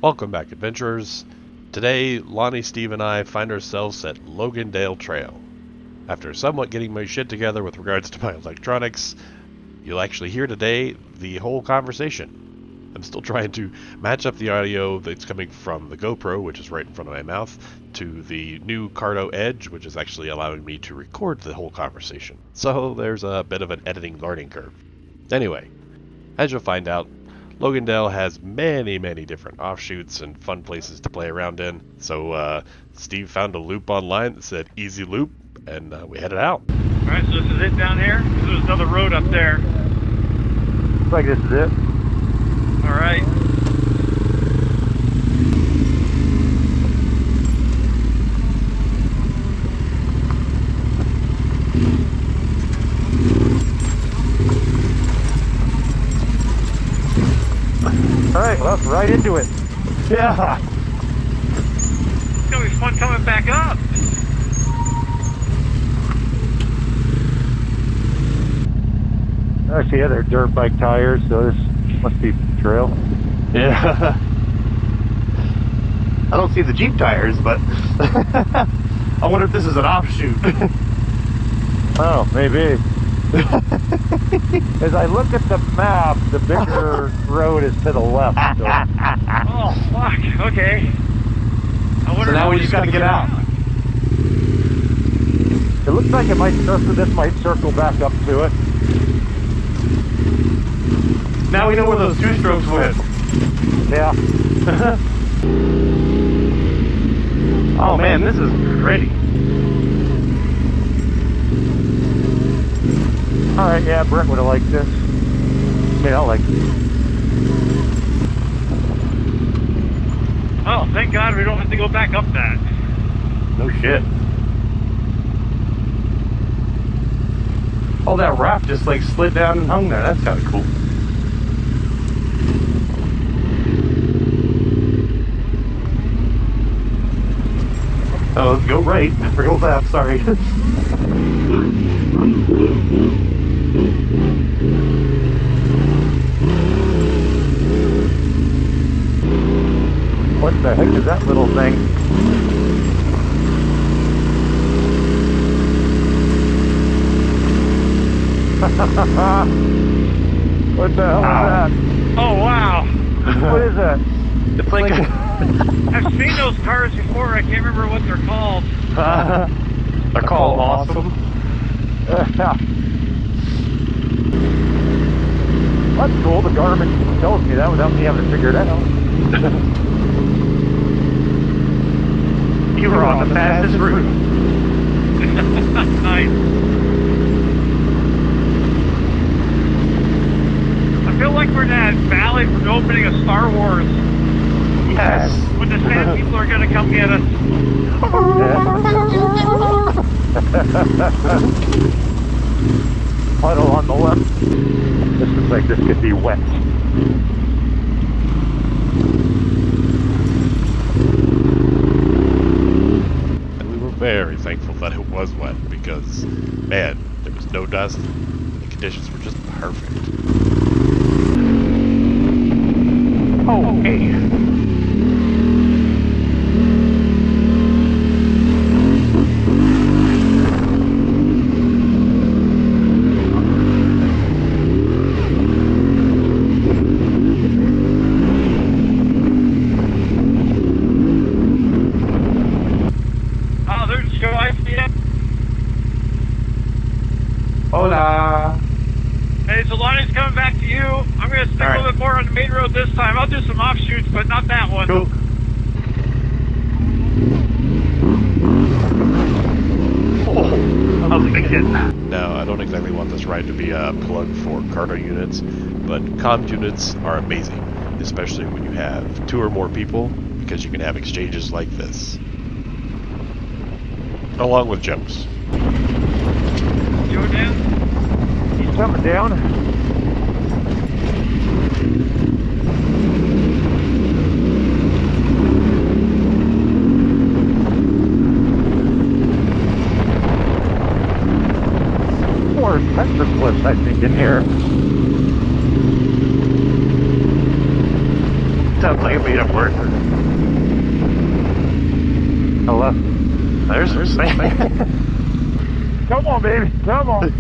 Welcome back, adventurers. Today, Lonnie, Steve, and I find ourselves at Logandale Trail. After somewhat getting my shit together with regards to my electronics, you'll actually hear today the whole conversation. I'm still trying to match up the audio that's coming from the GoPro, which is right in front of my mouth, to the new Cardo Edge, which is actually allowing me to record the whole conversation. So there's a bit of an editing learning curve. Anyway, as you'll find out, Logandale has many different offshoots and fun places to play around in. So Steve found a loop online that said easy loop, and we headed out. Alright, so this is it down here? There's another road up there. Looks like this is it. Alright. Alright, well, right into it. Yeah. It's gonna be fun coming back up. Actually, yeah, they're dirt bike tires, so this must be trail. Yeah. I don't see the Jeep tires, but I wonder if this is an offshoot. Oh, maybe. As I look at the map, the bigger road is to the left. So. Oh, fuck. Okay. I wonder So now how we just gotta get out. It looks like it might circle. This might circle back up to it. Now we know where those two strokes went. Yeah. Oh man, this is pretty. All right. Yeah, Brent would have liked this. Yeah, I like it. Oh, thank God we don't have to go back up that. No shit. Oh, that raft just like slid down and hung there. That's kind of cool. Oh, let's go right or go left, sorry. What the heck is that little thing? What the hell is that? Oh, wow. What is that? It's like I've seen those cars before. I can't remember what they're called. they're called awesome. That's cool. The Garmin tells me that without me having to figure it out. You were on the fastest route. Nice. I feel like we're in that valley from the opening of Star Wars. Yes. When the sand people are gonna come get us. Puddle on the left. This looks like this could be wet. And we were very thankful that it was wet because, man, there was no dust. And the conditions were just perfect. Oh, hey. Oh, there's Joe. I see it. Hola. Hey, so Lonnie's coming back to you. I'm gonna stick All a right. little bit more on the main road this time. I'll do some offshoots, but not that one. Cool. Oh, I was thinking. Now, I don't exactly want this ride to be a plug for Cardo units, but comm units are amazing, especially when you have 2 or more people, because you can have exchanges like this. Along with jokes. Joe down? He's coming down. More petroglyphs, I think, in here. sounds like a made up word. Hello. There's Come on, baby. Come on.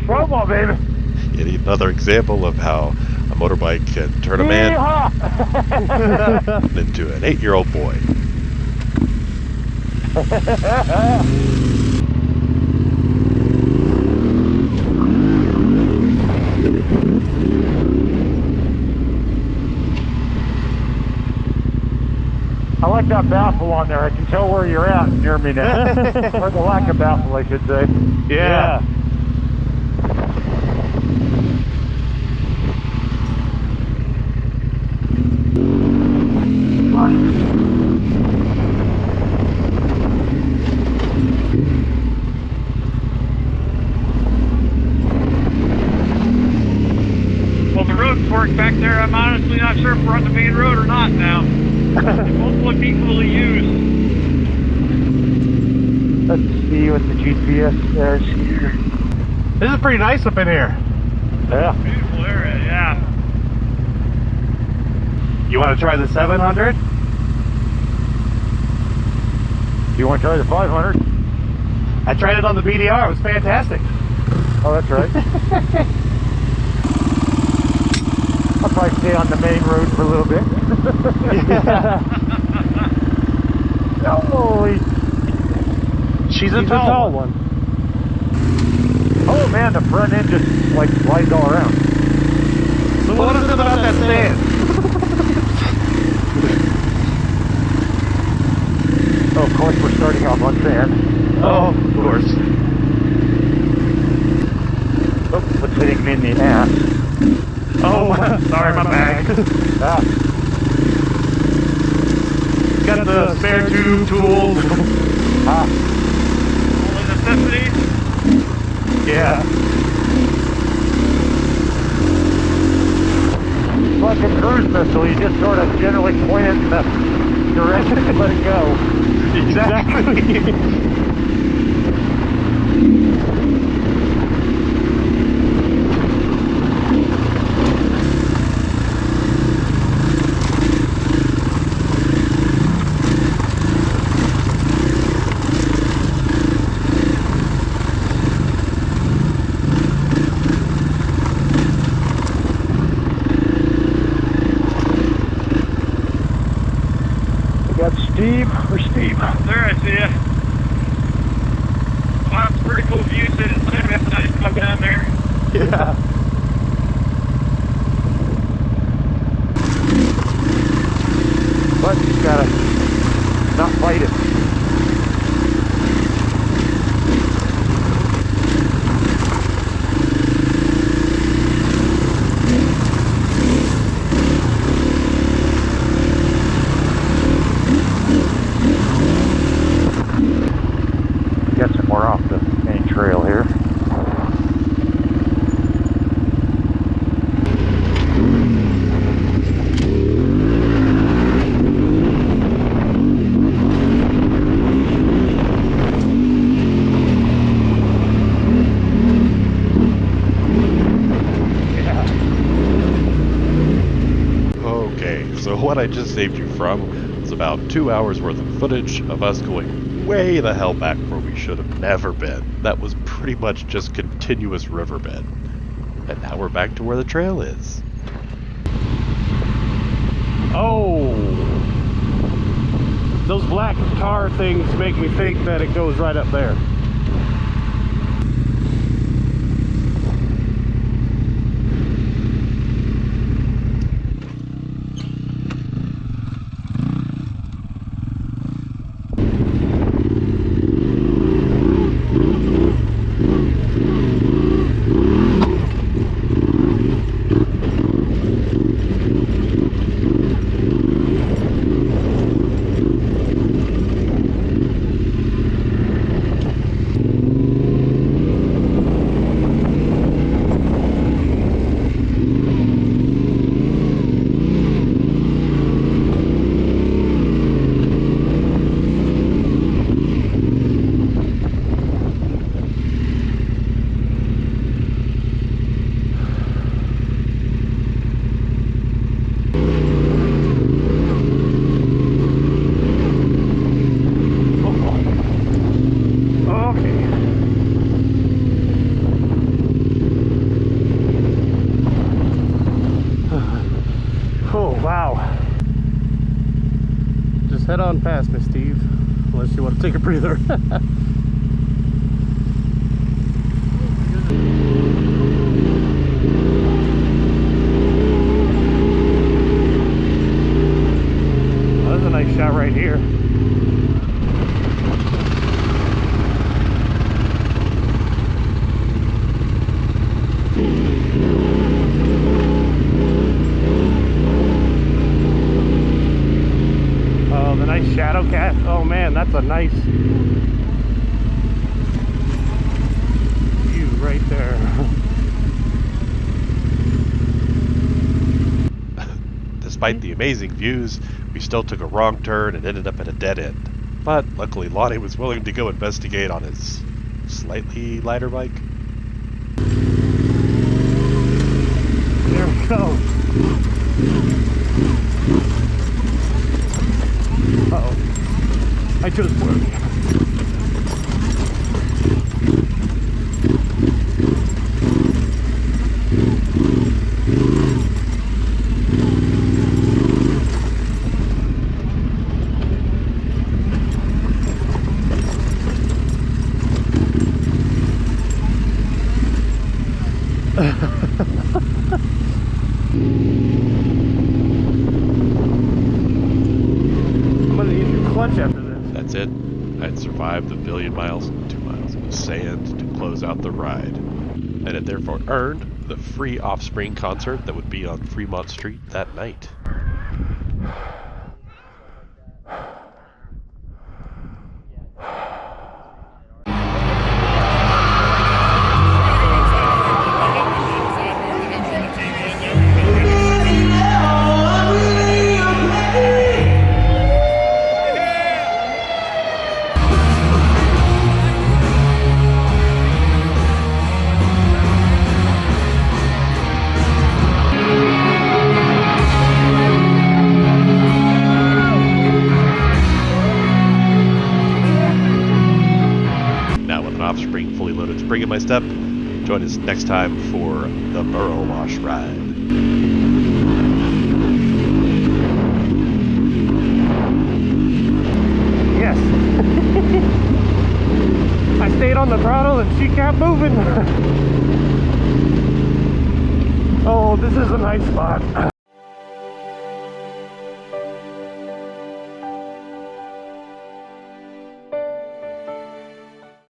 Come on, baby. Yet another example of how a motorbike can turn a man Yeehaw! into an 8-year-old boy. I like that baffle on there. I can tell where you're at near me now. Or the lack of baffle, I should say. Yeah. Well, the road fork back there, I'm honestly not sure if we're on the main road or not now. They both look equally used. Let's see what the GPS says here. This is pretty nice up in here. Yeah. Beautiful area, yeah. You want to try the 700? You want to try the 500? I tried it on the BDR. It was fantastic. Oh, that's right. I'll probably stay on the main road for a little bit. Holy. She's a tall one. Oh man, the front end just like slides all around. So what is it about that stand? Oh, of course we're starting off on sand. Oh, of course. Oh, what's hitting me in the ass? Oh, sorry, my bag. Ah, Got the spare tube tools. ah. Only necessities. Yeah. Like a cruise missile, you just sort of generally point it in the direction and let it go. Exactly. We got Steve or Steve. There, I see ya. Wow, that's a pretty cool view sitting side by side. Come down there. Yeah. But you gotta not fight it. Guessing we're off the main trail here. Okay, so what I just saved you from was about 2 hours worth of footage of us going way the hell back where we should have never been. That was pretty much just continuous riverbed. And now we're back to where the trail is. Oh, those black tar things make me think that it goes right up there. on past me, Steve. Unless you want to take a breather. Oh, that's a nice shot right here. Oh, the nice shadow cast. Oh man, that's a nice view right there. Despite the amazing views, we still took a wrong turn and ended up at a dead end. But luckily, Lonnie was willing to go investigate on his slightly lighter bike. There we go. Uh-oh. I chose poorly. I'm gonna need your clutch after this. That's it. I'd survived the billion miles and 2 miles of sand to close out the ride, and had therefore earned the free Offspring concert that would be on Fremont Street that night. Now with an Offspring fully loaded spring in my step, join us next time for the Burrow Wash ride. Yes. I stayed on the throttle and she kept moving. Oh, this is a nice spot.